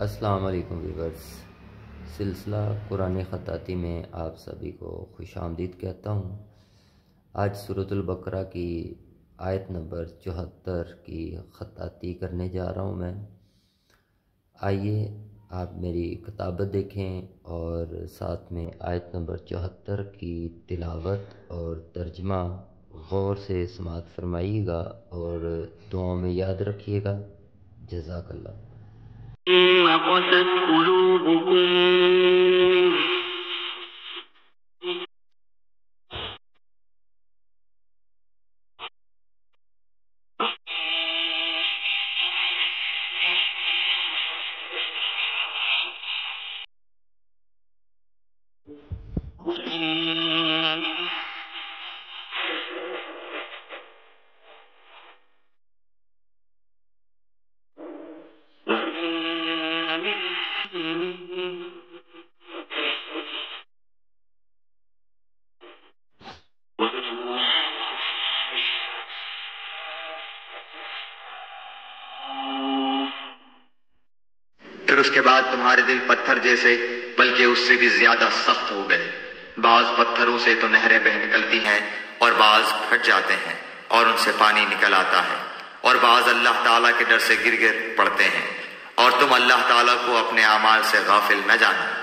السلام علیکم ویورز، سلسلہ قرآن خطاطی میں آپ سبھی کو خوش آمدید کہتا ہوں۔ آج سورۃ البقرہ کی آیت نمبر 74 کی خطاطی کرنے جا رہا ہوں میں۔ آئیے آپ میری کتابت دیکھیں اور ساتھ میں آیت نمبر 74 کی تلاوت اور ترجمہ غور سے سماعت فرمائیے گا اور دعاؤں میں یاد رکھیے گا۔ جزاک اللہ۔ قست قلوبكم پھر اس کے بعد تمہارے دل پتھر جیسے بلکہ اس سے بھی زیادہ سخت ہو گئے۔ بعض پتھروں سے تو نہریں بہہ نکلتی ہیں اور بعض پھٹ جاتے ہیں اور ان سے پانی نکل آتا ہے، اور بعض اللہ تعالیٰ کے ڈر سے گر گر پڑتے ہیں، اور تم اللہ تعالیٰ کو اپنے اعمال سے غافل نہ جانا۔